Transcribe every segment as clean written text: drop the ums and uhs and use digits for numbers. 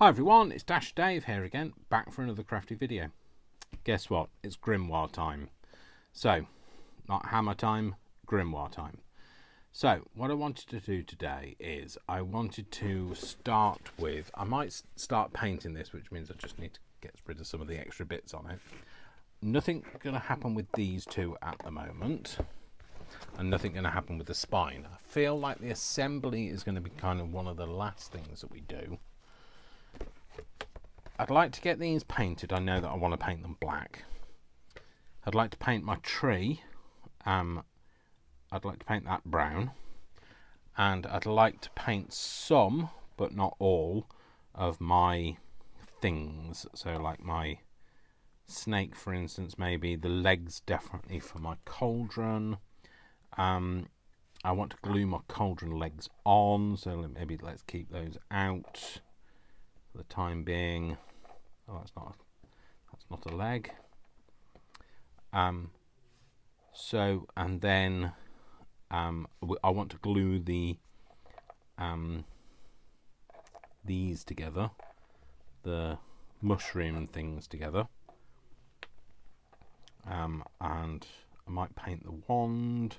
Hi everyone, it's Dash Dave here again, back for another crafty video. Guess what? It's Grimoire time. So, not hammer time, Grimoire time. So, what I wanted to do today is I wanted to start with, I might start painting this, which means I just need to get rid of some of the extra bits on it. Nothing going to happen with these two at the moment, and nothing going to happen with the spine. I feel like the assembly is going to be kind of one of the last things that we do. I'd like to get these painted. I know that I want to paint them black. I'd like to paint my tree. I'd like to paint that brown. And I'd like to paint some, but not all, of my things. So like my snake, for instance, maybe. The legs definitely for my cauldron. I want to glue my cauldron legs on. So maybe let's keep those out for the time being. Oh, that's not a leg. So, and then I want to glue the these together, the mushroom things together, and I might paint the wand.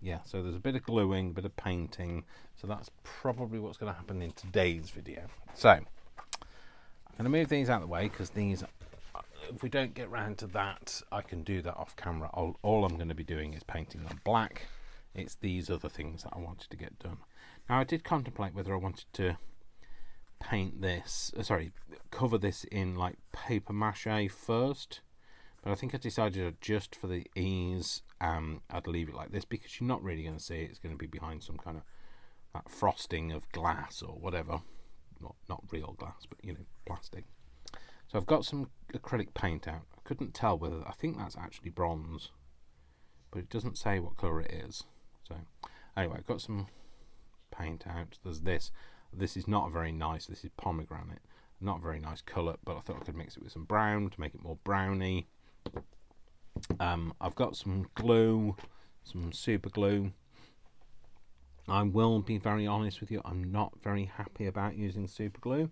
Yeah, so there's a bit of gluing, a bit of painting, so that's probably what's going to happen in today's video. So, I'm going to move these out of the way, because these, if we don't get round to that, I can do that off camera. All I'm going to be doing is painting them black. It's these other things that I wanted to get done. Now, I did contemplate whether I wanted to paint this, cover this in like paper mache first, but I think I decided just for the ease, I'd leave it like this, because you're not really going to see it. It's going to be behind some kind of that frosting of glass or whatever. Well, not real glass, but, you know, plastic. So I've got some acrylic paint out. I couldn't tell whether, I think that's actually bronze, but it doesn't say what colour it is. So anyway, I've got some paint out. There's this. This is not very nice. This is pomegranate. Not a very nice colour, but I thought I could mix it with some brown to make it more browny. I've got some glue, some super glue. I will be very honest with you, I'm not very happy about using super glue.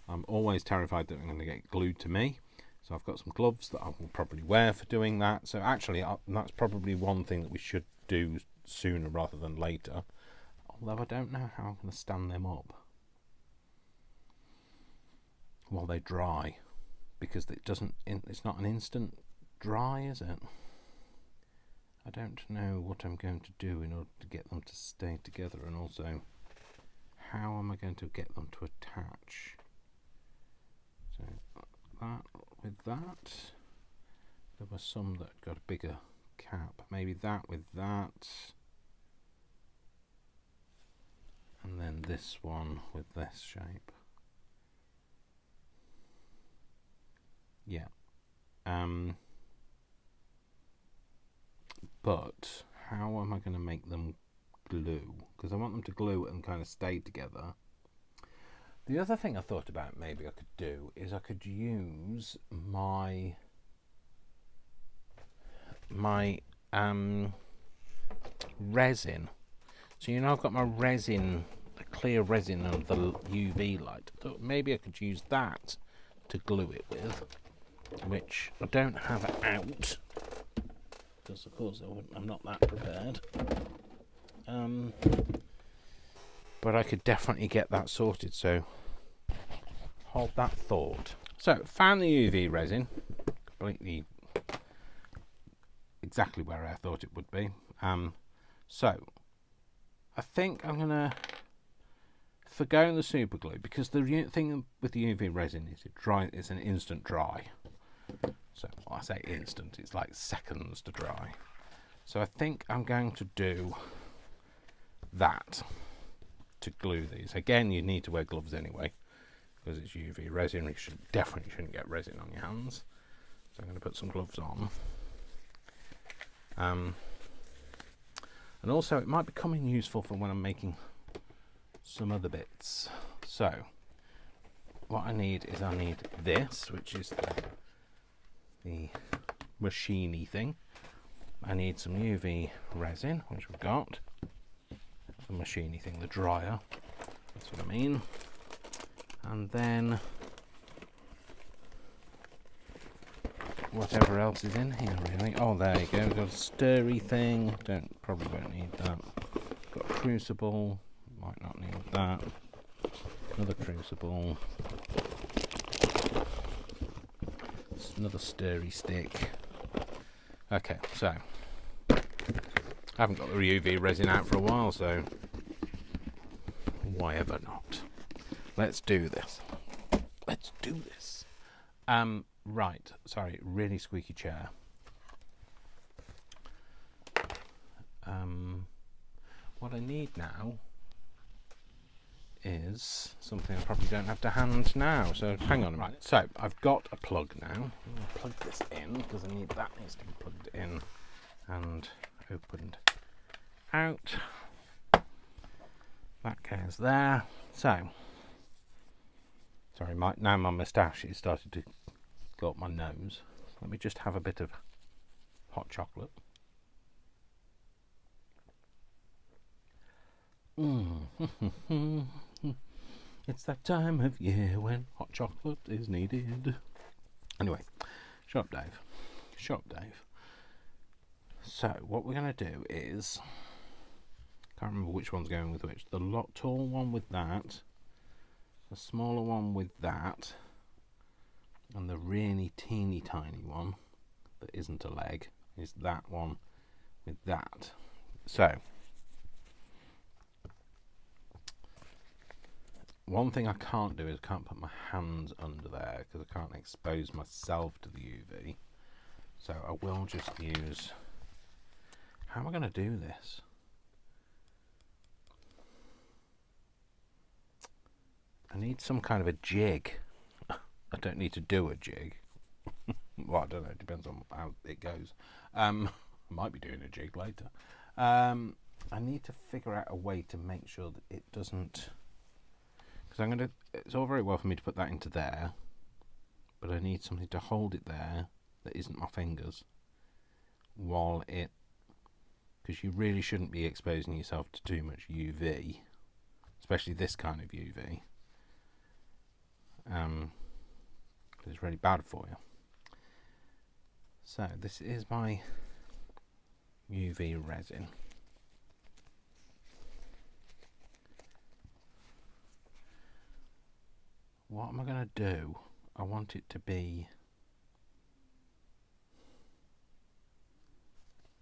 I'm always terrified that I'm going to get glued to me. So I've got some gloves that I will probably wear for doing that. So actually, that's probably one thing that we should do sooner rather than later. Although I don't know how I'm going to stand them up while they dry, because it's not an instant dry, is it? I don't know what I'm going to do in order to get them to stay together, and also how am I going to get them to attach. So that with that, there were some that got a bigger cap, maybe that with that, and then this one with this shape. Yeah. But how am I going to make them glue? Because I want them to glue and kind of stay together. The other thing I thought about maybe I could do is I could use my resin. So, you know, I've got my resin, the clear resin of the UV light. I thought maybe I could use that to glue it with, which I don't have out, because of course I'm not that prepared. But I could definitely get that sorted, so hold that thought. So, found the UV resin, completely exactly where I thought it would be. So, I think I'm going to forgo the super glue, because the thing with the UV resin is it's an instant dry. So when I say instant, it's like seconds to dry. So I think I'm going to do that to glue these. Again, you need to wear gloves anyway, because it's UV resin. You definitely shouldn't get resin on your hands. So I'm going to put some gloves on. And also, it might become useful for when I'm making some other bits. So what I need this, which is the machine-y thing. I need some UV resin, which we've got. The machine-y thing, the dryer. That's what I mean. And then whatever else is in here, really. Oh, there you go. We've got a stirry thing. Probably won't need that. Got a crucible. Might not need that. Another crucible. Another stirry stick. Okay, so I haven't got the UV resin out for a while, so why ever not? Let's do this. Let's do this. Right, sorry, really squeaky chair. What I need now is something I probably don't have to hand now, so hang on a minute. So I've got a plug now. I'm going to plug this in because that needs to be plugged in and opened out. That goes there. So, sorry, now my moustache has started to go up my nose. Let me just have a bit of hot chocolate. It's that time of year when hot chocolate is needed. Anyway, shut up, Dave. Shut up, Dave. So, what we're going to do is, can't remember which one's going with which. The tall one with that, the smaller one with that, and the really teeny tiny one that isn't a leg is that one with that. So, one thing I can't do is I can't put my hands under there because I can't expose myself to the UV. So I will just use... How am I going to do this? I need some kind of a jig. I don't need to do a jig. Well, I don't know. It depends on how it goes. I might be doing a jig later. I need to figure out a way to make sure that it doesn't... Because it's all very well for me to put that into there, but I need something to hold it there that isn't my fingers because you really shouldn't be exposing yourself to too much UV, especially this kind of UV. It's really bad for you. So this is my UV resin. What am I going to do? I want it to be...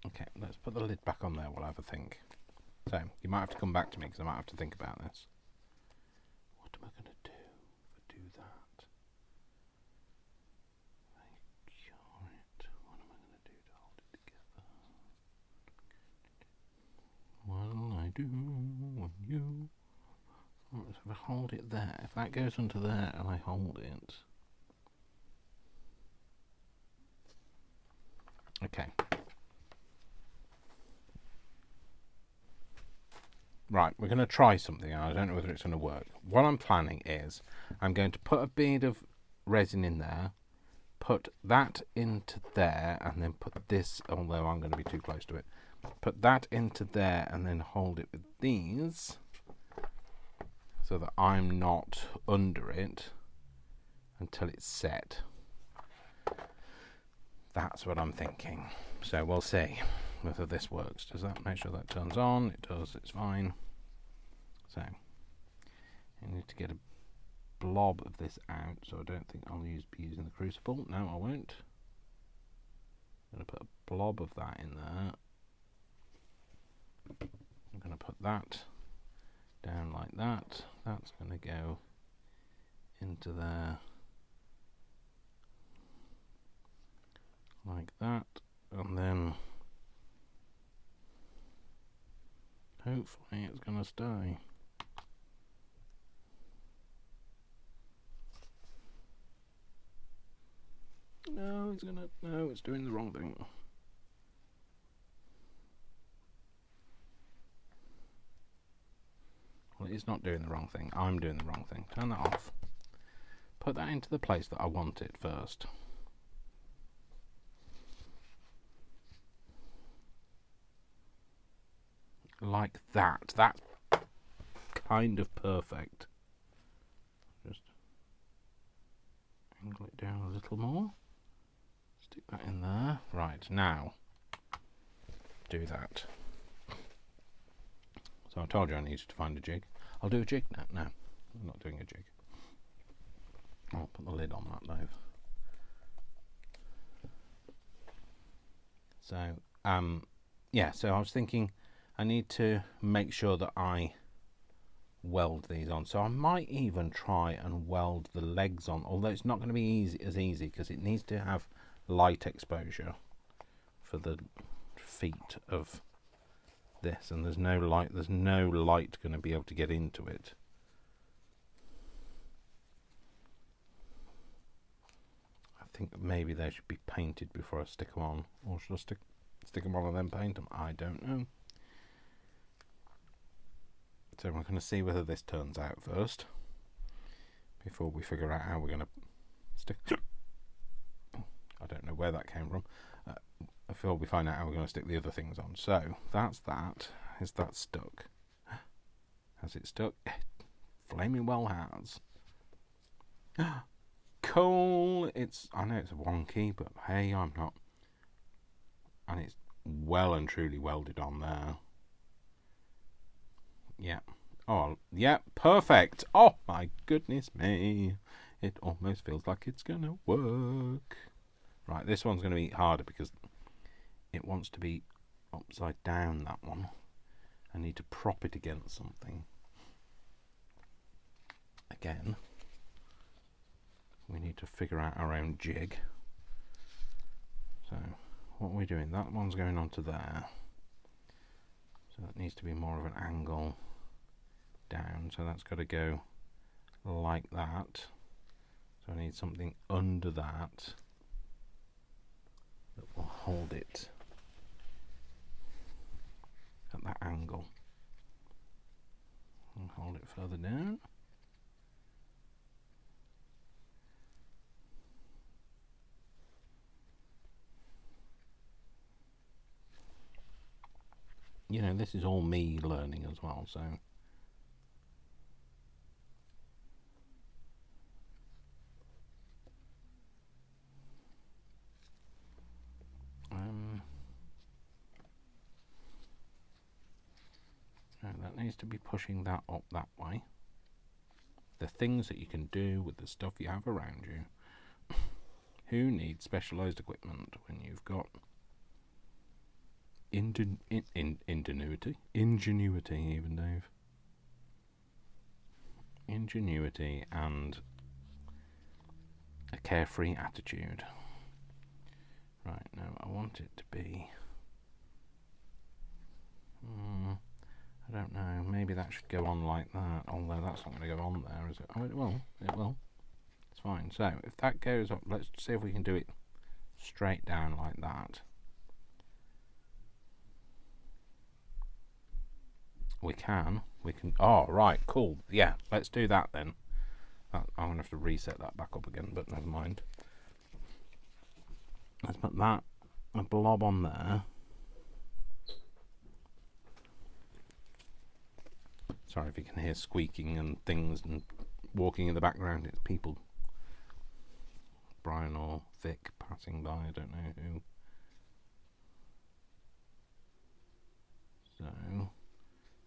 Okay, let's put the lid back on there while I have a think. So, you might have to come back to me because I might have to think about this. What am I going to do if I do that? Cure it. What am I going to do to hold it together? What'll I do when you... So if I hold it there, if that goes onto there and I hold it... Okay. Right, we're going to try something and I don't know whether it's going to work. What I'm planning is I'm going to put a bead of resin in there, put that into there and then put this, although I'm going to be too close to it, put that into there and then hold it with these so that I'm not under it until it's set. That's what I'm thinking. So we'll see whether this works. Does that make sure that turns on? It does, it's fine. So I need to get a blob of this out, so I don't think I'll be using the crucible. No, I won't. I'm going to put a blob of that in there. I'm going to put that down like that. That's going to go into there like that, and then hopefully it's going to stay. No, it's doing the wrong thing. Well, it's not doing the wrong thing. I'm doing the wrong thing. Turn that off. Put that into the place that I want it first. Like that. That's kind of perfect. Just angle it down a little more. Stick that in there. Right, now do that. So I told you I needed to find a jig. I'll do a jig now. No, I'm not doing a jig. I'll put the lid on that though. So, yeah, so I was thinking I need to make sure that I weld these on. So I might even try and weld the legs on, although it's not going to be easy because it needs to have light exposure for the feet of this, and there's no light going to be able to get into it. I think maybe they should be painted before I stick them on, or should I stick them on and then paint them? I don't know. So we're going to see whether this turns out first before we figure out how we're going to stick. I don't know where that came from. Before we find out how we're going to stick the other things on. So that's that. Is that stuck? Has it stuck? Flaming well has. Cool. I know it's wonky, but hey, I'm not. And it's well and truly welded on there. Yeah. Oh, yeah, perfect. Oh my goodness me. It almost feels like it's going to work. Right, this one's going to be harder because it wants to be upside down, that one. I need to prop it against something. Again, we need to figure out our own jig. So, what are we doing? That one's going onto there. So that needs to be more of an angle down. So that's got to go like that. So I need something under that will hold it at that angle. And hold it further down. You know, this is all me learning as well, so that needs to be pushing that up that way. The things that you can do with the stuff you have around you. Who needs specialised equipment when you've got ingenuity even, Dave. Ingenuity and a carefree attitude. Right, now I want it to be I don't know, maybe that should go on like that, although that's not going to go on there, is it? Oh, it will, it's fine. So if that goes up, let's see if we can do it straight down like that. We can, oh right, cool, yeah, let's do that then. I'm going to have to reset that back up again, but never mind. Let's put that, a blob on there. Sorry if you can hear squeaking and things and walking in the background. It's people, Brian or Vic, passing by. I don't know who. So, I'm going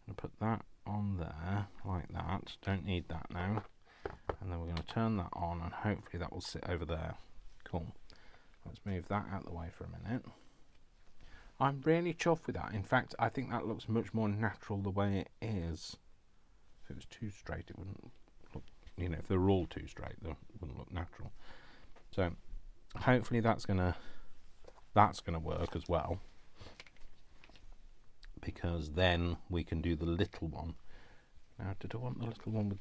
to put that on there like that. Don't need that now. And then we're going to turn that on, and hopefully that will sit over there. Cool. Let's move that out of the way for a minute. I'm really chuffed with that. In fact, I think that looks much more natural the way it is. If it was too straight, it wouldn't look, you know, if they were all too straight, they wouldn't look natural. So hopefully that's gonna work as well, because then we can do the little one. Now, did I want the little one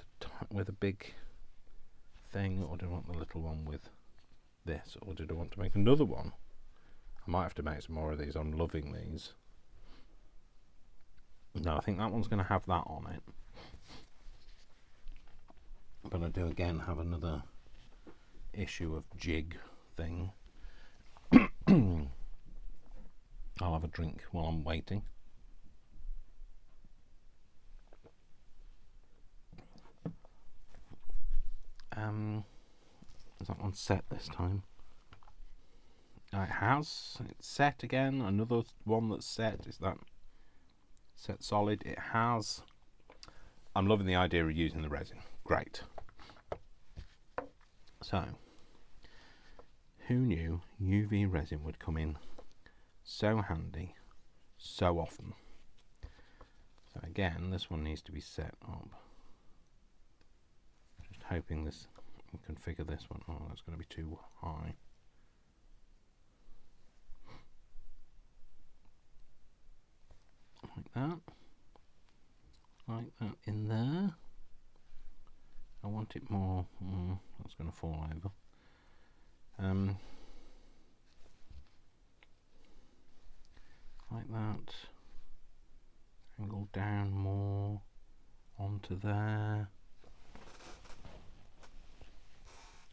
with a big thing, or did I want the little one with this, or did I want to make another one? I might have to make some more of these. I'm loving these. No, I think that one's going to have that on it. But I do again have another issue of jig thing. I'll have a drink while I'm waiting. Is that one set this time? It has. It's set again. Another one that's set. Is that set solid? It has. I'm loving the idea of using the resin. Great. So, who knew UV resin would come in so handy so often? So again, this one needs to be set up. Just hoping this, we can configure this one. Oh, that's going to be too high. Like that. Like that in there. I want it more. That's going to fall over. Like that. Angle down more onto there.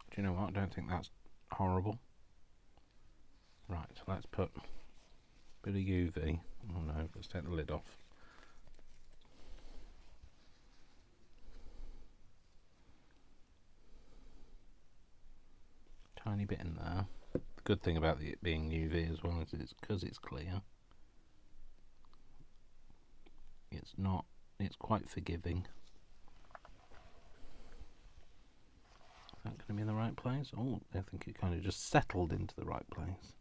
Do you know what? I don't think that's horrible. Right, so let's put a bit of UV. Oh no, let's take the lid off. Tiny bit in there. The good thing about it being UV as well is it's because it's clear. It's quite forgiving. Is that going to be in the right place? Oh, I think it kind of just settled into the right place.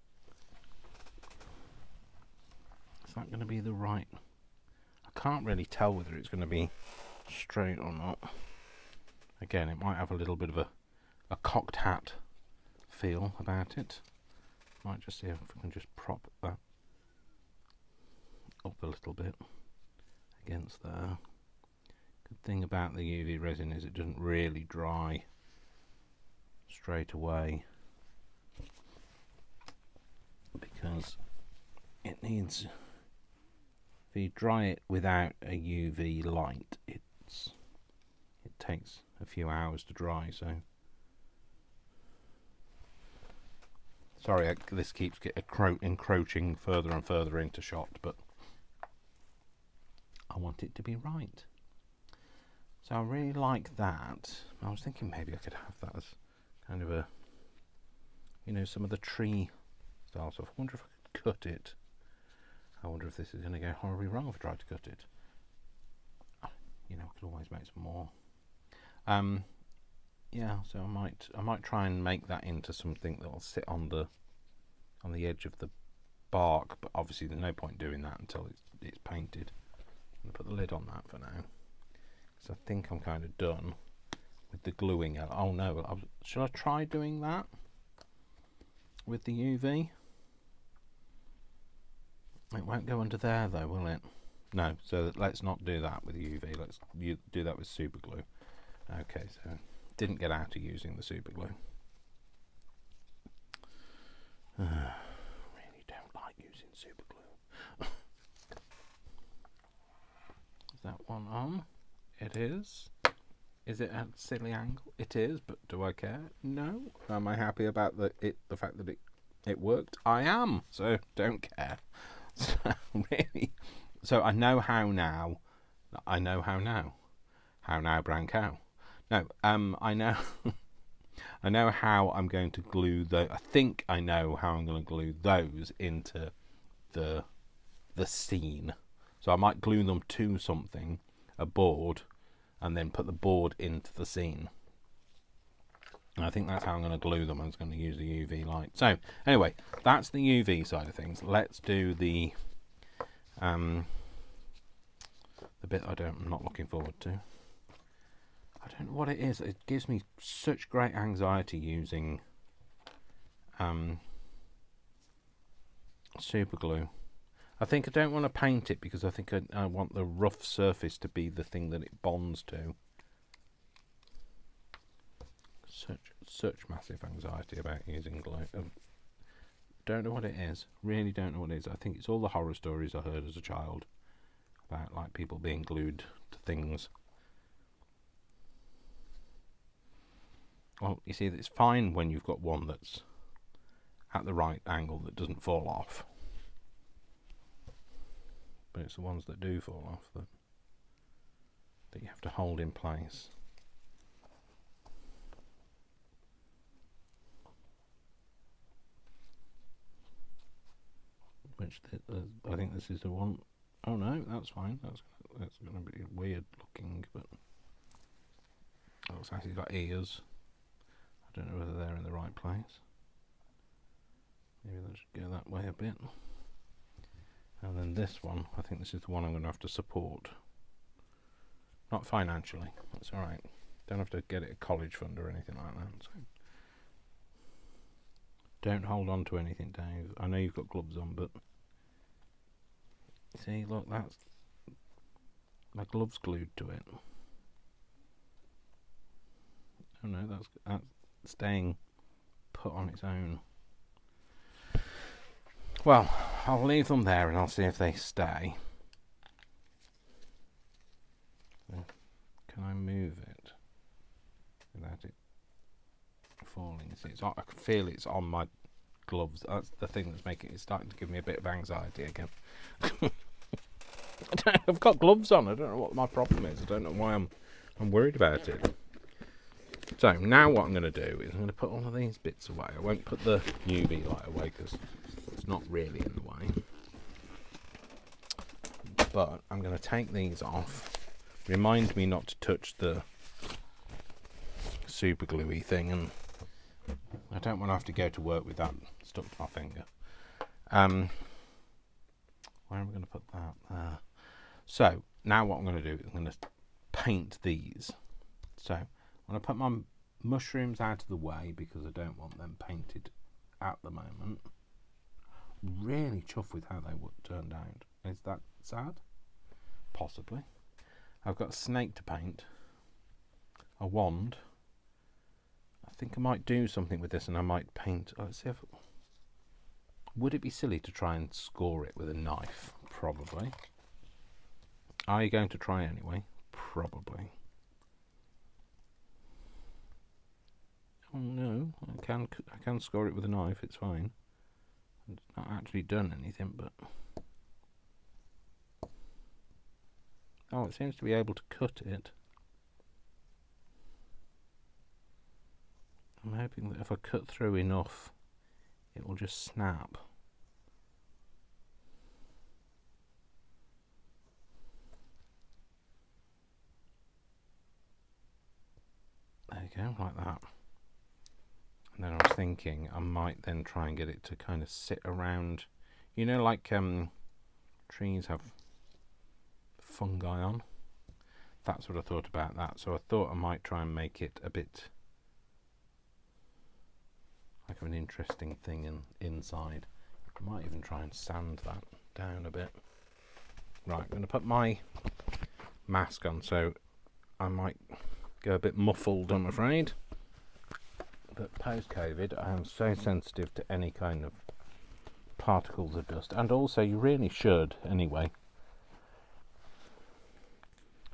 Is that going to be the right? I can't really tell whether it's going to be straight or not. Again, it might have a little bit of a cocked hat feel about it. Might just see if we can just prop that up a little bit against there. Good thing about the UV resin is it doesn't really dry straight away, because it needs, if you dry it without a UV light, it takes a few hours to dry. So sorry, this keeps encroaching further and further into shot, but I want it to be right. So I really like that. I was thinking maybe I could have that as kind of a, you know, some of the tree style stuff. I wonder if I could cut it. I wonder if this is going to go horribly wrong if I try to cut it. You know, I could always make some more. Yeah, so I might try and make that into something that will sit on the edge of the bark, but obviously there's no point doing that until it's painted. I'm going to put the lid on that for now, because I think I'm kind of done with the gluing. Oh no, should I try doing that with the UV? It won't go under there though, will it? No, so let's not do that with UV. Let's do that with super glue. Okay, so didn't get out of using the super glue. Really don't like using super glue. Is that one on? It is. Is it at a silly angle? It is, but do I care? No. Am I happy about the fact that it worked? I am. So don't care. So really, so I know how now. I know how now. How now, brown cow? No. I know. I know how I'm going to glue I think I know how I'm going to glue those into the scene. So I might glue them to something, a board, and then put the board into the scene. And I think that's how I'm going to glue them. I'm going to use the UV light. So anyway, that's the UV side of things. Let's do the bit I'm not looking forward to. I don't know what it is. It gives me such great anxiety using super glue. I think I don't want to paint it because I think I want the rough surface to be the thing that it bonds to. Such massive anxiety about using glue. Don't know what it is. Really don't know what it is. I think it's all the horror stories I heard as a child about like people being glued to things. Well, you see, it's fine when you've got one that's at the right angle that doesn't fall off. But it's the ones that do fall off that you have to hold in place. which I think this is the one. Oh no, that's fine. That's going to be weird looking, but it looks like he's got ears. I don't know whether they're in the right place. Maybe let's go that way a bit. And then this one, I think this is the one I'm going to have to support. Not financially, that's alright. Don't have to get it a college fund or anything like that. So don't hold on to anything, Dave. I know you've got gloves on, but see, look, that's my gloves glued to it. Oh no, that's staying put on its own. Well, I'll leave them there and I'll see if they stay. Can I move it without it falling? See, I can feel it's on my gloves. That's the thing that's making it starting to give me a bit of anxiety again. I've got gloves on. I don't know what my problem is. I don't know why I'm worried about it. So now what I'm going to do is I'm going to put all of these bits away. I won't put the UV light away because it's not really in the way. But I'm going to take these off. Remind me not to touch the super gluey thing, and I don't want to have to go to work with that stuck to my finger. Where am I going to put that? So now what I'm going to do is I'm going to paint these. So I'm going to put my mushrooms out of the way because I don't want them painted at the moment. Really chuffed with how they turned out. Is that sad? Possibly. I've got a snake to paint, a wand. I think I might do something with this and I might paint. Let's see if. Would it be silly to try and score it with a knife? Probably. Are you going to try anyway? Probably. Oh no, I can score it with a knife, it's fine. It's not actually done anything, but oh, it seems to be able to cut it. I'm hoping that if I cut through enough, it will just snap. There you go, like that. And then I was thinking I might then try and get it to kind of sit around, you know, like trees have fungi on. That's what I thought about that. So I thought I might try and make it a bit like an interesting thing inside. I might even try and sand that down a bit. Right, I'm going to put my mask on, so I might go a bit muffled, I'm afraid. But post-COVID, I am so sensitive to any kind of particles of dust. And also, you really should, anyway.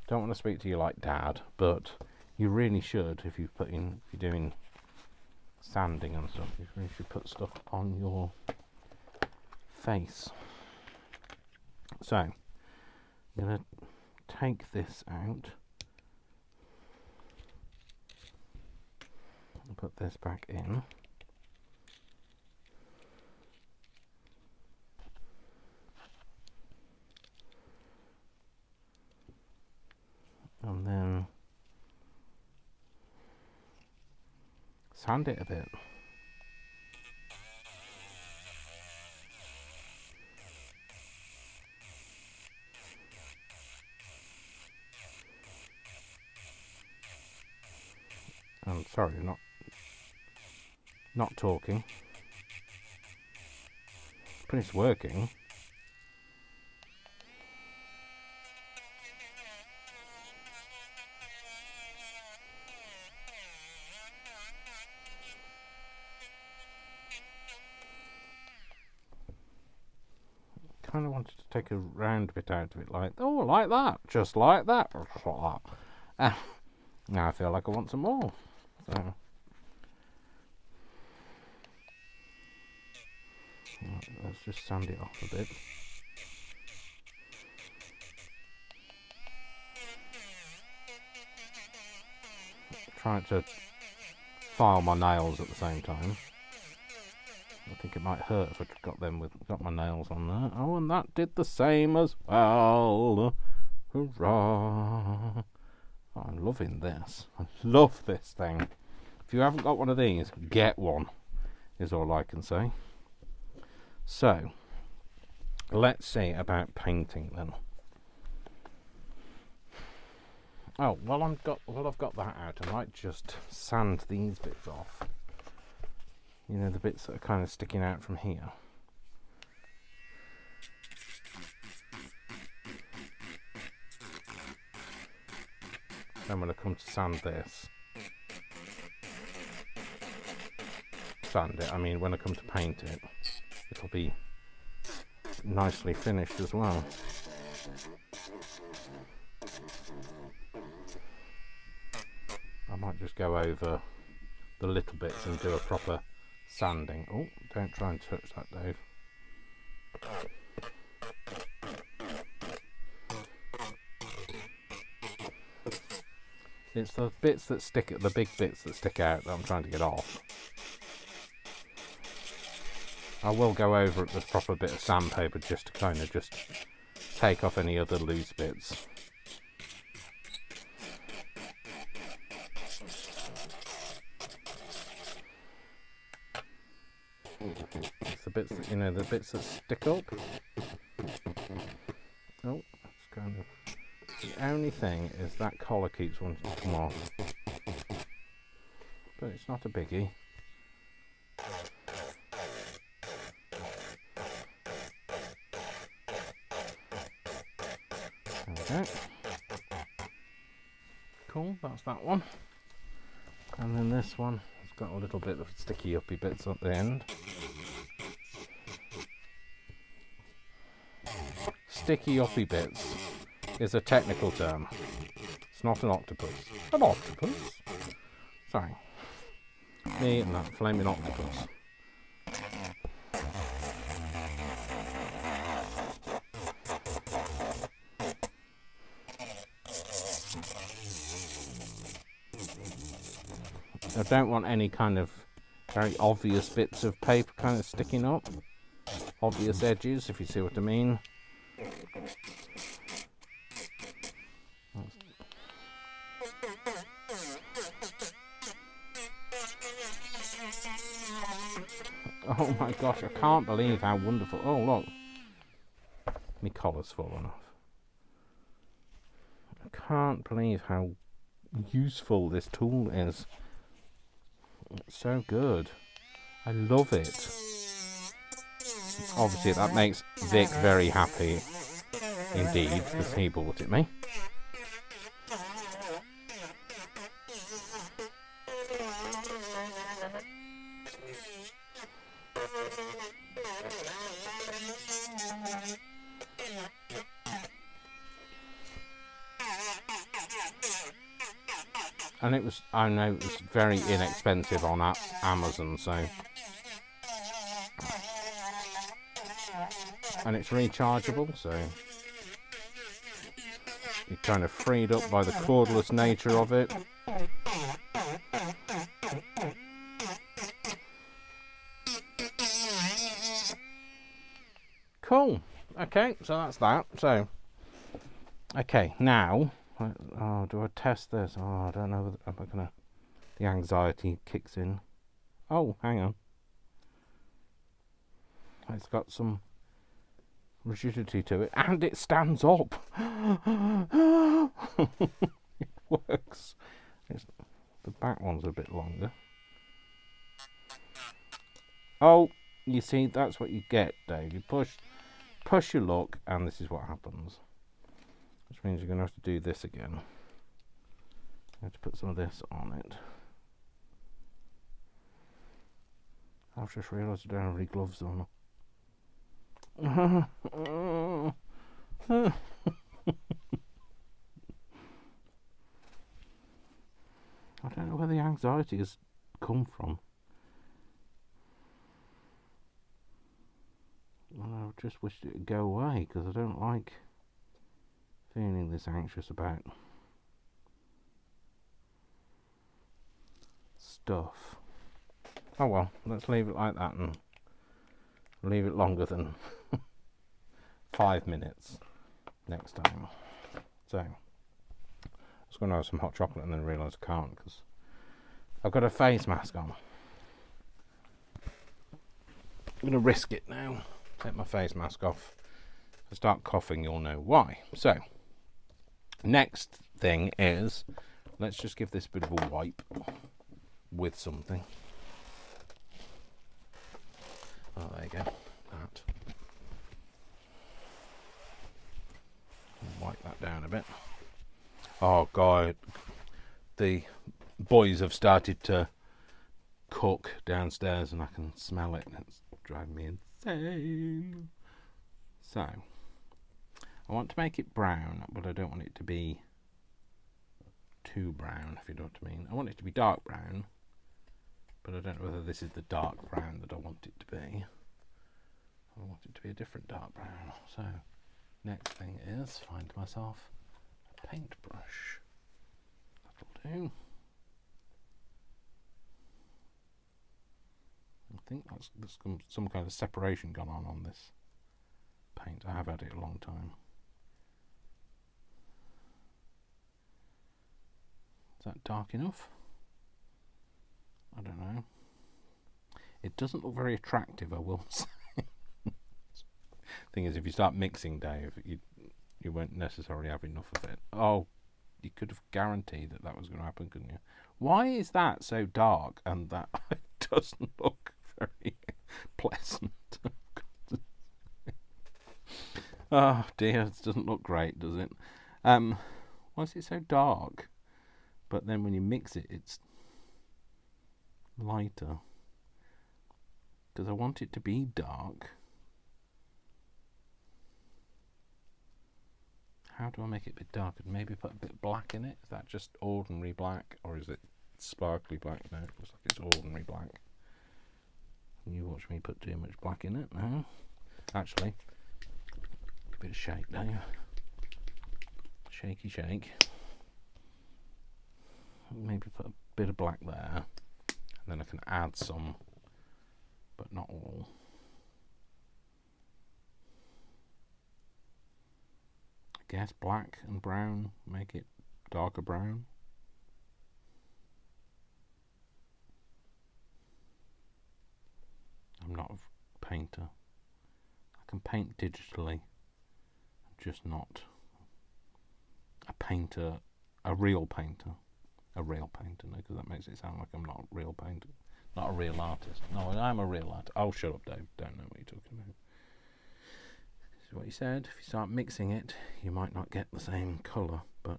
Don't want to speak to you like Dad, but you really should, if you're doing sanding and stuff, you really should put stuff on your face. So, I'm going to take this out and put this back in. And then sand it a bit. I'm sorry, not talking. But it's working. Kind of wanted to take a round bit out of it, like that, just like that. Now I feel like I want some more. So let's just sand it off a bit. Trying to file my nails at the same time. I think it might hurt if I got my nails on there. Oh, and that did the same as well. Hurrah! Oh, I'm loving this. I love this thing. If you haven't got one of these, get one, is all I can say. So, let's see about painting then. Oh, while I've got that out, I might just sand these bits off. You know, the bits that are kind of sticking out from here. Then when I come to sand this, I mean when I come to paint it, it'll be nicely finished as well. I might just go over the little bits and do a proper sanding. Oh, don't try and touch that, Dave. It's the bits that stick, the big bits that stick out that I'm trying to get off. I will go over it with a proper bit of sandpaper just to kind of just take off any other loose bits. It's the bits that, you know, the bits that stick up. Oh, it's kind of... The only thing is that collar keeps wanting to come off. But it's not a biggie. There we go. Cool, that's that one. And then this one has got a little bit of sticky uppy bits at the end. Sticky uppy bits is a technical term. It's not an octopus. An octopus? Sorry. Me and that flaming octopus. I don't want any kind of very obvious bits of paper kind of sticking up. Obvious edges, if you see what I mean. Oh my gosh, I can't believe how wonderful. Oh, look. My collar's fallen off. I can't believe how useful this tool is. It's so good. I love it. Obviously, that makes Vic very happy indeed, because he bought it me. And it was, I know it was very inexpensive on Amazon, so. And it's rechargeable, so. You're kind of freed up by the cordless nature of it. Cool. Okay, so that's that. So, okay, now. Oh, do I test this? Oh, I don't know. Am I gonna? The anxiety kicks in. Oh, hang on. It's got some rigidity to it, and it stands up. It works. The back one's a bit longer. Oh, you see, that's what you get, Dave. You push your luck, and this is what happens. Which means you're going to have to do this again. You have to put some of this on it. I've just realised I don't have any gloves on. I don't know where the anxiety has come from. And I just wished it would go away, because I don't like feeling this anxious about stuff. Oh well, let's leave it like that and leave it longer than 5 minutes next time. So, I was going to have some hot chocolate and then realised I can't because I've got a face mask on. I'm going to risk it now. Take my face mask off. If I start coughing, you'll know why. So, next thing is, let's just give this a bit of a wipe with something. Oh, there you go. That. Wipe that down a bit. Oh God, the boys have started to cook downstairs and I can smell it and it's driving me insane. So, I want to make it brown, but I don't want it to be too brown, if you know what I mean. I want it to be dark brown, but I don't know whether this is the dark brown that I want it to be. I want it to be a different dark brown. So, next thing is find myself a paintbrush. That'll do. I think there's some kind of separation gone on this paint. I have had it a long time. Is that dark enough? I don't know. It doesn't look very attractive, I will say. Thing is, if you start mixing, Dave, you won't necessarily have enough of it. Oh, you could have guaranteed that was going to happen, couldn't you? Why is that so dark and that doesn't look very pleasant? Oh dear, it doesn't look great, does it? Why is it so dark? But then when you mix it, it's lighter. Because I want it to be dark. How do I make it a bit darker? Maybe put a bit of black in it? Is that just ordinary black? Or is it sparkly black? No, it looks like it's ordinary black. You watch me put too much black in it? No. Actually, a bit of shake now. Shaky shake. Maybe put a bit of black there. And then I can add some, but not all. I guess black and brown make it darker brown. I'm not a painter. I can paint digitally. I'm just not a painter, a real painter. A real painter, no, because that makes it sound like I'm not a real painter. Not a real artist. No, I'm a real artist. Oh, shut up, Dave. Don't know what you're talking about. This is what he said. If you start mixing it, you might not get the same colour, but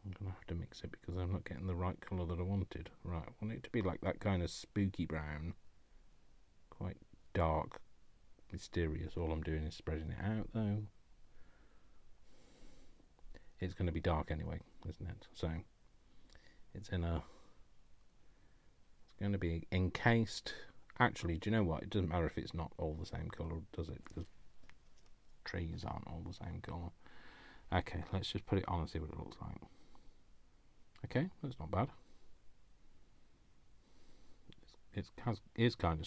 I'm going to have to mix it because I'm not getting the right colour that I wanted. Right, I want it to be like that kind of spooky brown. Quite dark, mysterious. All I'm doing is spreading it out, though. It's going to be dark anyway, isn't it? So, it's going to be encased. Actually, do you know what? It doesn't matter if it's not all the same colour, does it? Because trees aren't all the same colour. Okay, let's just put it on and see what it looks like. Okay, that's not bad. It is kind of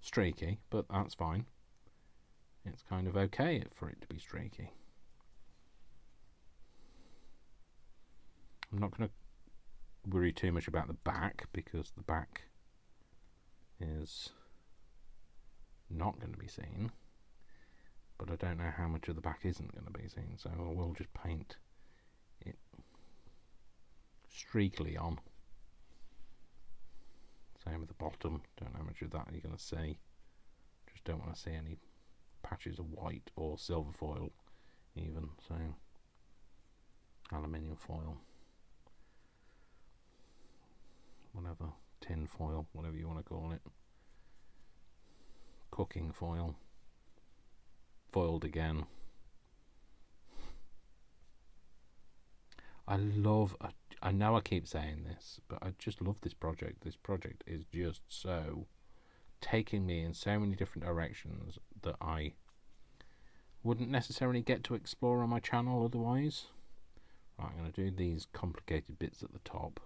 streaky, but that's fine. It's kind of okay for it to be streaky. I'm not going to worry too much about the back because the back is not going to be seen, but I don't know how much of the back isn't going to be seen, so I will just paint it streakily on. Same with the bottom. Don't know how much of that you're going to see. Just don't want to see any patches of white or silver foil even, so aluminium foil, whatever, tin foil, whatever you want to call it, cooking foil, foiled again. I know I keep saying this, but I just love this project. This project is just so taking me in so many different directions that I wouldn't necessarily get to explore on my channel otherwise. Right, I'm going to do these complicated bits at the top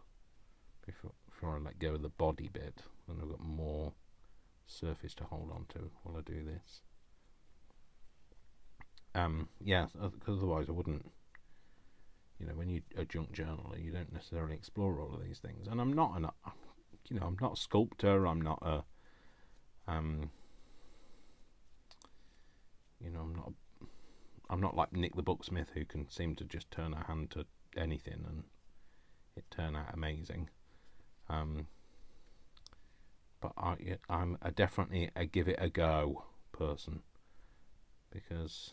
sure I let go of the body bit, and I've got more surface to hold on to while I do this. Yeah, because otherwise I wouldn't. You know, when you're a junk journaler, you don't necessarily explore all of these things. And I'm not I'm not a sculptor. I'm not a, I'm not like Nick the Booksmith, who can seem to just turn a hand to anything and it turn out amazing. But I'm definitely a give it a go person, because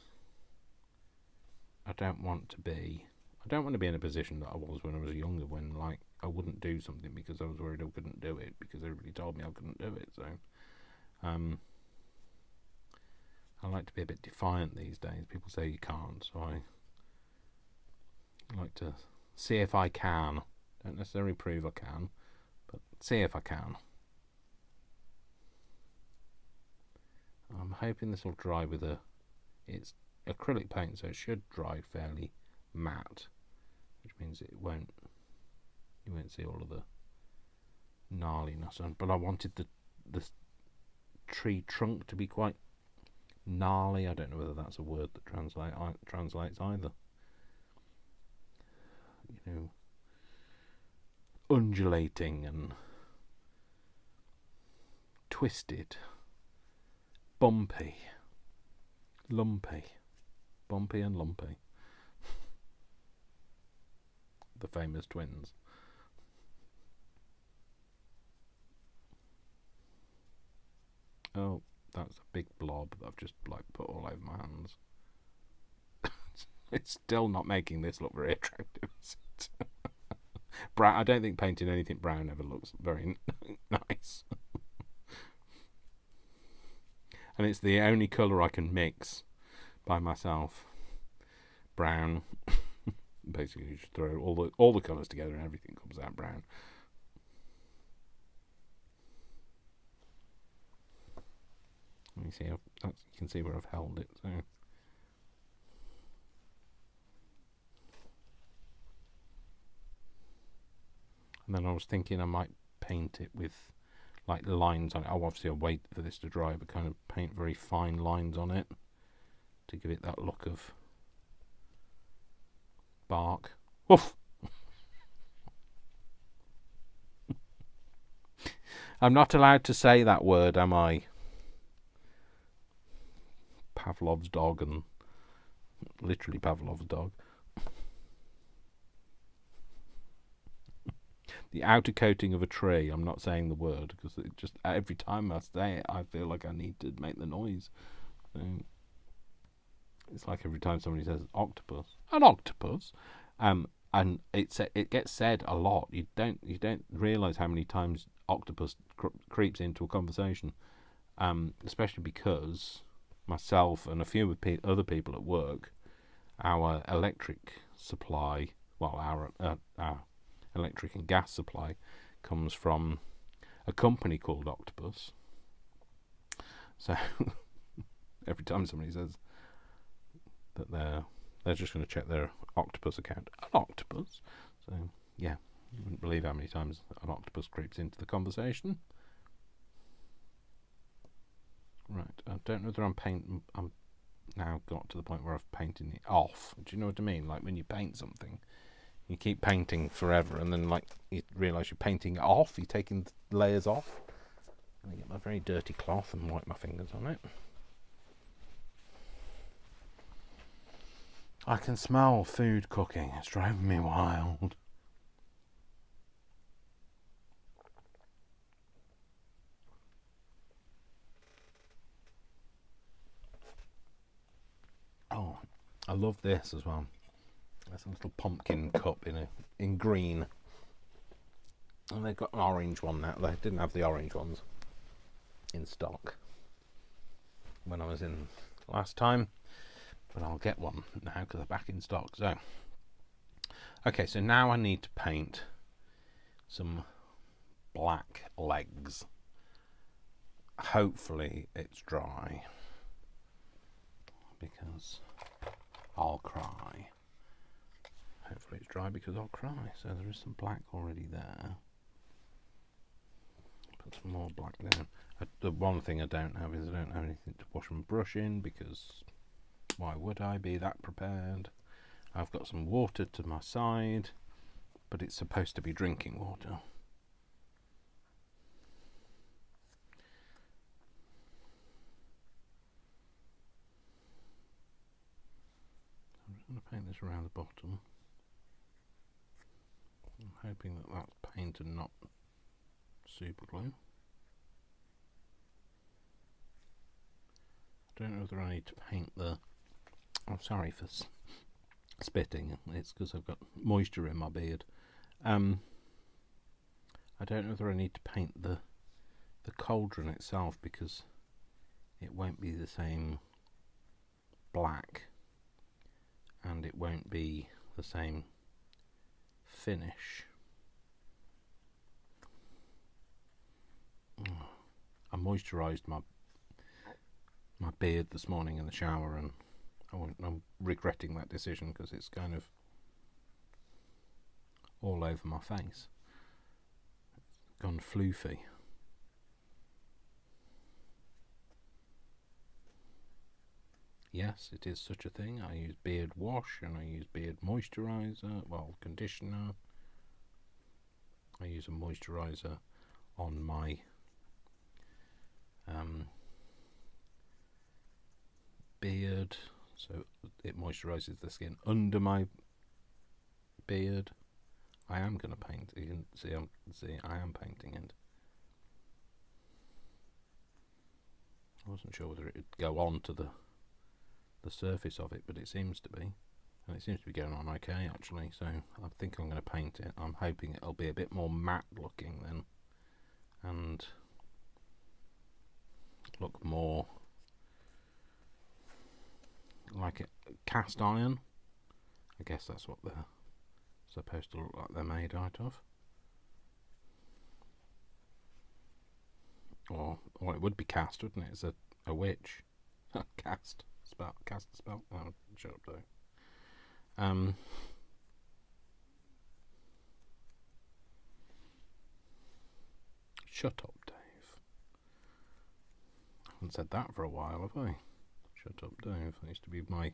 I don't want to be in a position that I was when I was younger, when like I wouldn't do something because I was worried I couldn't do it, because everybody told me I couldn't do it. So I like to be a bit defiant these days. People say you can't, so I like to see if I can. Don't necessarily prove I can, but see if I can. I'm hoping this will dry with it's acrylic paint, so it should dry fairly matte, which means you won't see all of the gnarliness on. But I wanted the tree trunk to be quite gnarly. I don't know whether that's a word that translates either. You know, undulating and twisted, bumpy, lumpy and lumpy. The famous twins. Oh, that's a big blob that I've just like put all over my hands. It's still not making this look very attractive, is it? Brown. I don't think painting anything brown ever looks very nice. And it's the only colour I can mix by myself. Brown. Basically, you just throw all the colours together and everything comes out brown. Let me see. You can see where I've held it. So. And then I was thinking I might paint it with like lines on it. Oh, obviously I'll wait for this to dry, but kind of paint very fine lines on it to give it that look of bark. Woof! I'm not allowed to say that word, am I? Pavlov's dog, and literally Pavlov's dog. The outer coating of a tree. I'm not saying the word because it just every time I say it, I feel like I need to make the noise. So it's like every time somebody says octopus, an octopus, and it gets said a lot. You don't realise how many times octopus creeps into a conversation, especially because myself and a few other people at work, our electric supply, our electric and gas supply comes from a company called Octopus. So every time somebody says that they're just going to check their Octopus account, an octopus. So yeah, you wouldn't believe how many times an octopus creeps into the conversation. Right, I don't know whether I'm now got to the point where I've painted it off. Do you know what I mean? Like when you paint something, you keep painting forever, and then like you realise you're painting it off. You're taking the layers off. I'm gonna get my very dirty cloth and wipe my fingers on it. I can smell food cooking. It's driving me wild. Oh, I love this as well. There's a little pumpkin cup in green, and they've got an orange one now. They didn't have the orange ones in stock when I was in last time, but I'll get one now because they're back in stock. So, okay, so now I need to paint some black legs. Hopefully it's dry, because I'll cry. Hopefully it's dry because I'll cry. So there is some black already there. some more black down. The one thing I don't have is I don't have anything to wash my brush in, because why would I be that prepared? I've got some water to my side, but it's supposed to be drinking water. I'm just going to paint this around the bottom. I'm hoping that that's paint and not super glue. I don't know whether I need to paint the... I'm sorry for spitting, it's because I've got moisture in my beard. I don't know whether I need to paint the cauldron itself, because it won't be the same black and it won't be the same finish. I moisturised my beard this morning in the shower, and I'm regretting that decision because it's kind of all over my face. It's gone floofy. Yes, it is such a thing. I use beard wash and I use beard moisturiser, well, conditioner. I use a moisturiser on my beard, so it moisturises the skin under my beard. I am going to paint. You can see, I am painting it. I wasn't sure whether it would go on to the surface of it, but it seems to be, and it seems to be going on okay actually, so I think I'm going to paint it. I'm hoping it'll be a bit more matte looking then, and look more like a cast iron. I guess that's what they're supposed to look like they're made out of. Or it would be cast, wouldn't it? It's a witch. Cast spell. Oh, shut up, though. Shut up, Dave. I haven't said that for a while, have I? Shut up, Dave. That used to be my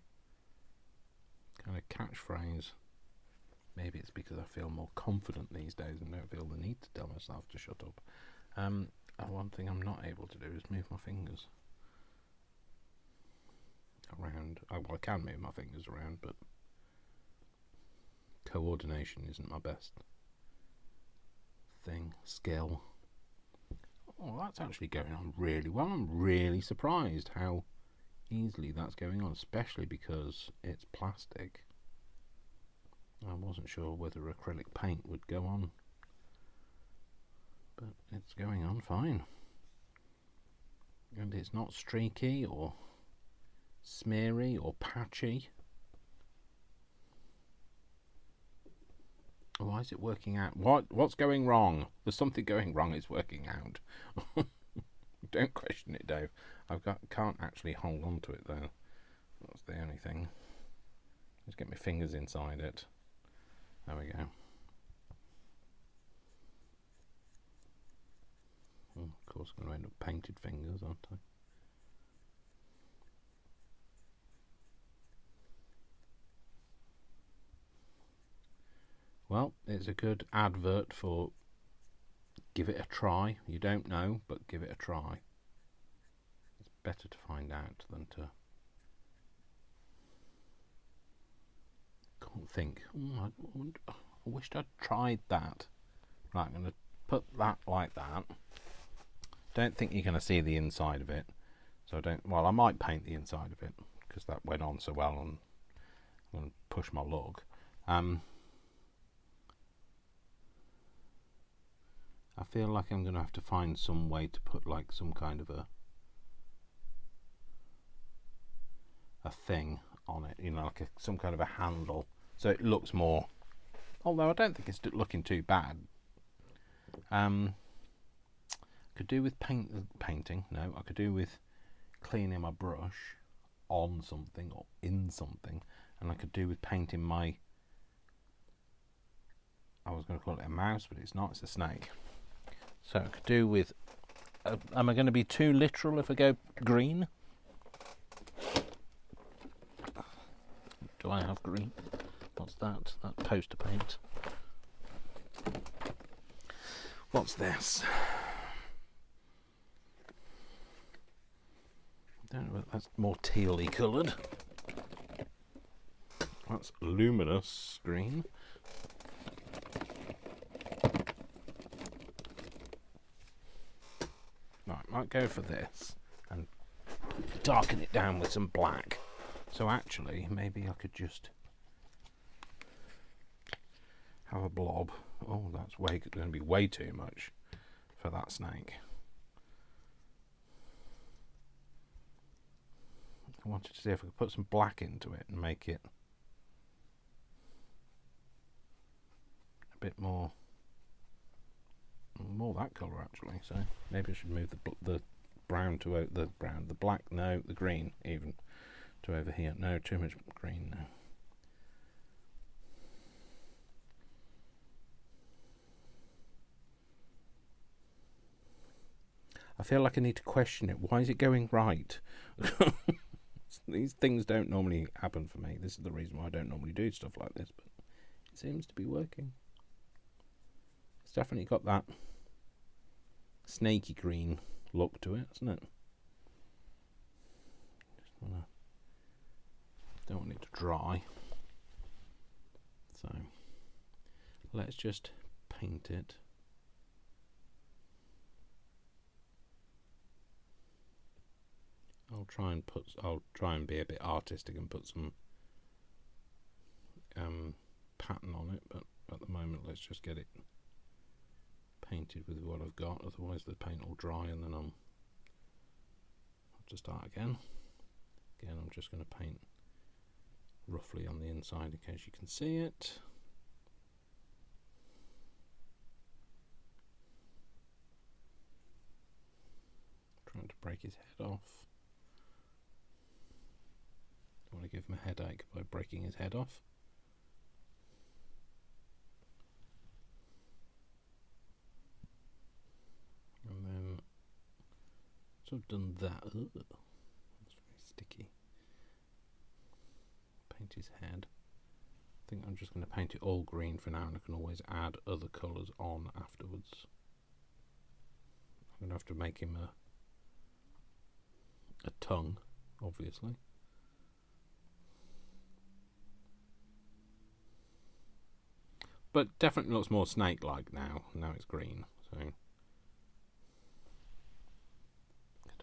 kind of catchphrase. Maybe it's because I feel more confident these days and don't feel the need to tell myself to shut up. One thing I'm not able to do is move my fingers around. I can move my fingers around, but coordination isn't my best skill. Oh, that's actually going on really well. I'm really surprised how easily that's going on, especially because it's plastic. I wasn't sure whether acrylic paint would go on, but it's going on fine. And it's not streaky or smeary or patchy. Why is it working out? What's going wrong? There's something going wrong. It's working out. Don't question it, Dave. Can't actually hold on to it though. That's the only thing. Just get my fingers inside it. There we go. Of course, I'm going to end up painted fingers, aren't I? Well, it's a good advert for give it a try. You don't know, but give it a try. It's better to find out than to can't think. I wished I'd tried that. Right, I'm going to put that like that. Don't think you're going to see the inside of it. So I might paint the inside of it because that went on so well, and I'm going to push my luck. I feel like I'm going to have to find some way to put like some kind of a thing on it, like some kind of a handle, so it looks more. Although I don't think it's looking too bad. Could do with painting. No, I could do with cleaning my brush on something or in something, and I could do with painting my. I was going to call it a mouse, but it's not. It's a snake. So I could do with am I going to be too literal if I go green? Do I have green? What's that? That poster paint. What's this? I don't know, that's more teal-y coloured. That's luminous green. Right, might go for this and darken it down with some black. So actually, maybe I could just have a blob. Oh, that's going to be way too much for that snake. I wanted to see if I could put some black into it and make it a bit more that colour actually. So maybe I should move the brown to the black. No, the green even to over here. No, too much green now. I feel like I need to question it. Why is it going right? These things don't normally happen for me. This is the reason why I don't normally do stuff like this, but it seems to be working. It's definitely got that snaky green look to it, hasn't it? Don't want it to dry. So let's just paint it. I'll try and be a bit artistic and put some pattern on it, but at the moment let's just get it painted with what I've got, otherwise the paint will dry and then I'll have to start again. Again, I'm just going to paint roughly on the inside in case you can see it. Trying to break his head off. Don't want to give him a headache by breaking his head off. And then so I've done that. Ugh, that's very sticky. Paint his head. I think I'm just going to paint it all green for now, and I can always add other colours on afterwards. I'm going to have to make him a tongue, obviously. But definitely looks more snake-like now. Now it's green, so get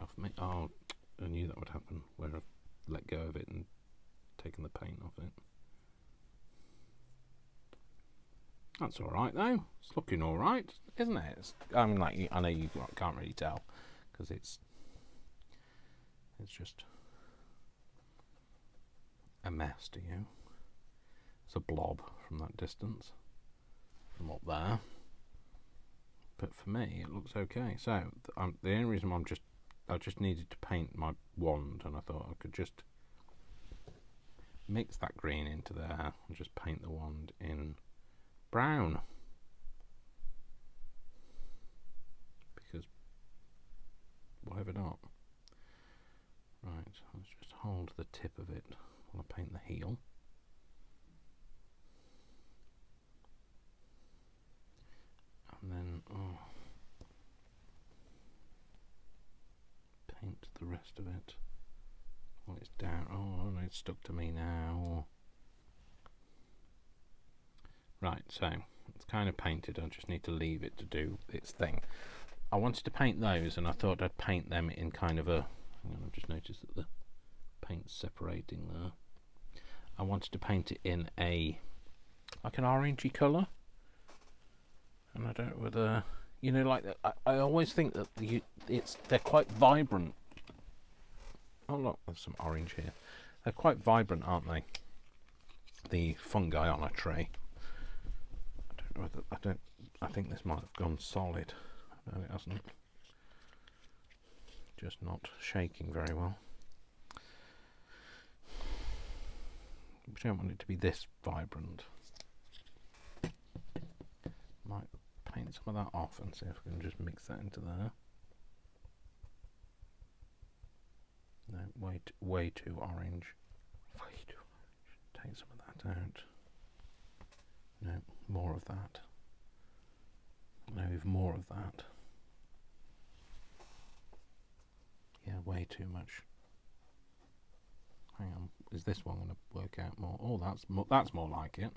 off me. Oh, I knew that would happen. Where I've let go of it and taken the paint off it. That's all right though. It's looking all right, isn't it? I mean, like, I know you can't really tell because it's just a mess to you. It's a blob from that distance. From up there, but for me it looks okay. So the only reason I just needed to paint my wand, and I thought I could just mix that green into there and just paint the wand in brown, because why not? Right, let's just hold the tip of it while I paint the heel. And then paint the rest of it while it's down. Oh no, it's stuck to me now. Right, so it's kind of painted. I just need to leave it to do its thing. I wanted to paint those, and I thought I'd paint them in kind of a. I've just noticed that the paint's separating there. I wanted to paint it in like an orangey colour. And I don't know whether, you know, like I always think that they're quite vibrant. Oh look, there's some orange here. They're quite vibrant, aren't they? The fungi on a tree. I don't know whether I think this might have gone solid. No, it hasn't. Just not shaking very well. We don't want it to be this vibrant. Might paint some of that off and see if we can just mix that into there. way too orange. Way too orange. Take some of that out. No, more of that. No, even more of that. Yeah, way too much. Hang on, is this one going to work out more? Oh, that's more like it.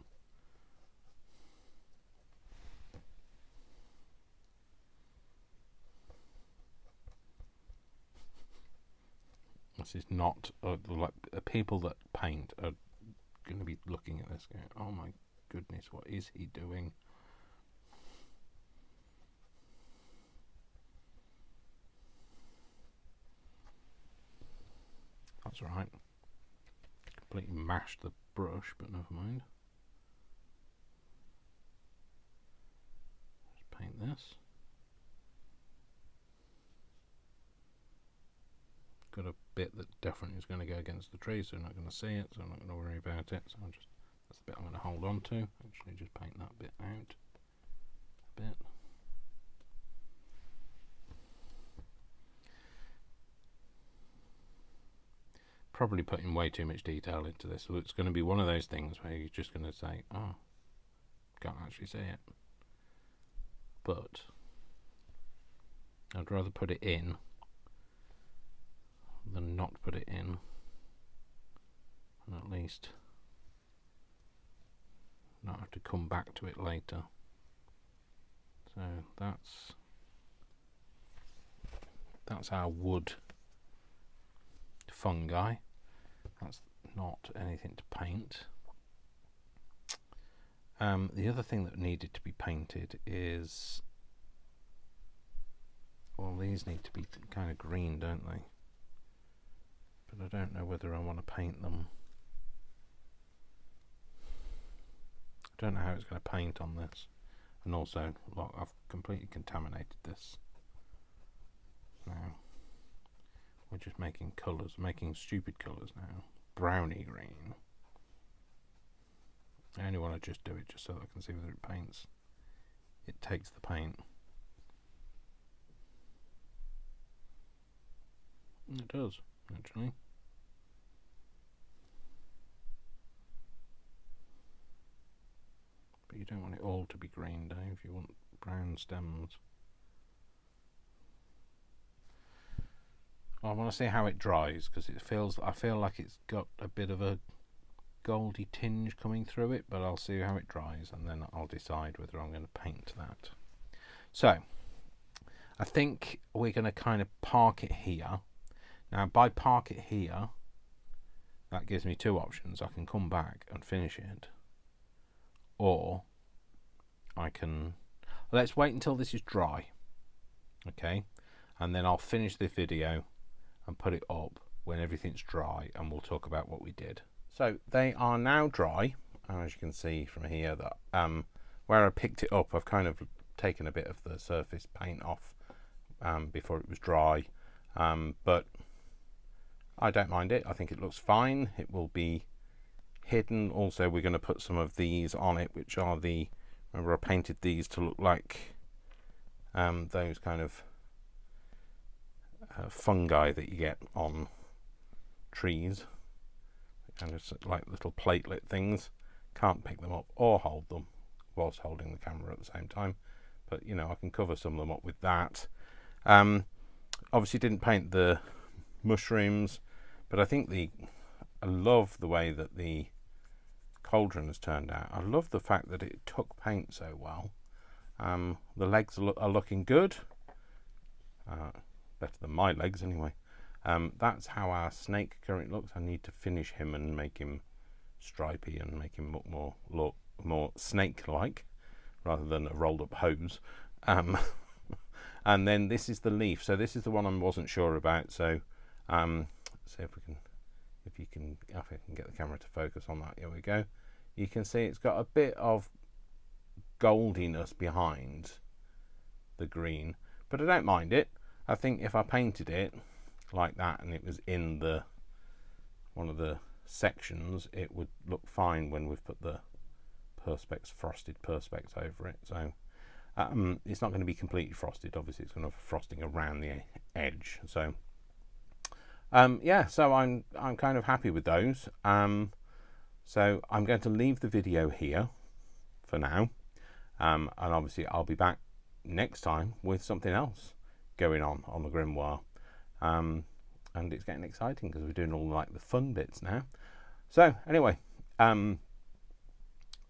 This is not like people that paint are going to be looking at this going, oh my goodness, what is he doing? That's right. Completely mashed the brush, but never mind. Let's paint this. Got a bit that definitely is going to go against the tree, so I'm not going to see it, so I'm not going to worry about it. So that's the bit I'm going to hold on to. Actually, just paint that bit out a bit. Probably putting way too much detail into this, so it's going to be one of those things where you're just going to say, oh, can't actually see it. But I'd rather put it in than not put it in, and at least not have to come back to it later. So that's our wood fungi. That's not anything to paint. The other thing that needed to be painted is, well, these need to be kind of green, don't they? But I don't know whether I want to paint them. I don't know how it's going to paint on this. And also, look, I've completely contaminated this. Now, we're just making colours, making stupid colours now. Browny green. I only want to just do it just so that I can see whether it paints. It takes the paint. It does, actually. But you don't want it all to be green, Dave. You want brown stems. I want to see how it dries, because I feel like it's got a bit of a goldy tinge coming through it, but I'll see how it dries and then I'll decide whether I'm going to paint that. So I think we're going to kind of park it here. Now by park it here, that gives me two options. I can come back and finish it, or I can, let's wait until this is dry, okay, and then I'll finish the video and put it up when everything's dry, and we'll talk about what we did. So they are now dry, and as you can see from here that where I picked it up, I've kind of taken a bit of the surface paint off before it was dry, but I don't mind it. I think it looks fine. It will be hidden. Also, we're going to put some of these on it, which are the, remember I painted these to look like those kind of fungi that you get on trees, and just like little platelet things. Can't pick them up or hold them whilst holding the camera at the same time, but you know, I can cover some of them up with that. Obviously didn't paint the mushrooms, but I think I love the way that the cauldron has turned out. I love the fact that it took paint so well. The legs are looking good, better than my legs anyway. That's how our snake currently looks. I need to finish him and make him stripy and make him look more snake-like rather than a rolled up hose. And then this is the leaf. So this is the one I wasn't sure about. So see if I can get the camera to focus on that. Here we go. You can see it's got a bit of goldiness behind the green, but I don't mind it. I think if I painted it like that and it was in one of the sections, it would look fine when we've put the perspex, frosted perspex over it. So it's not going to be completely frosted. Obviously, it's going to have frosting around the edge. So yeah, so I'm kind of happy with those. So I'm going to leave the video here for now, and obviously I'll be back next time with something else going on the Grimoire. And it's getting exciting because we're doing all like the fun bits now. So anyway,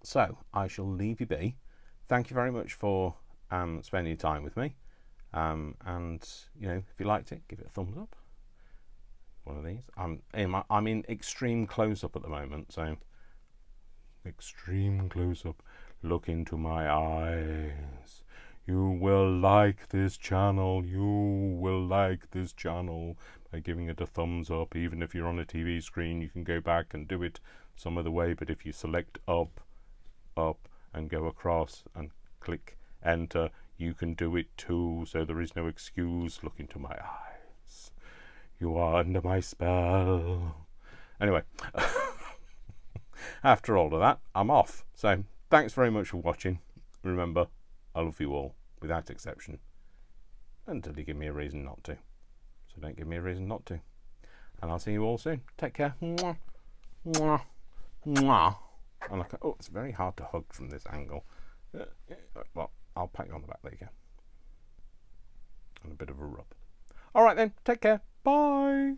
so I shall leave you be. Thank you very much for spending time with me. And you know, if you liked it, give it a thumbs up. One of these. I'm in extreme close up at the moment, so extreme close up. Look into my eyes. You will like this channel. You will like this channel by giving it a thumbs up. Even if you're on a TV screen, you can go back and do it some other way. But if you select up, and go across and click enter, you can do it too. So there is no excuse. Look into my eyes. You are under my spell. Anyway, after all of that, I'm off. So thanks very much for watching. Remember, I love you all, without exception, until you give me a reason not to. So don't give me a reason not to. And I'll see you all soon. Take care. Mwah. Mwah. Mwah. And oh, it's very hard to hug from this angle. Well, I'll pat you on the back. There you go. And a bit of a rub. All right then. Take care. Bye.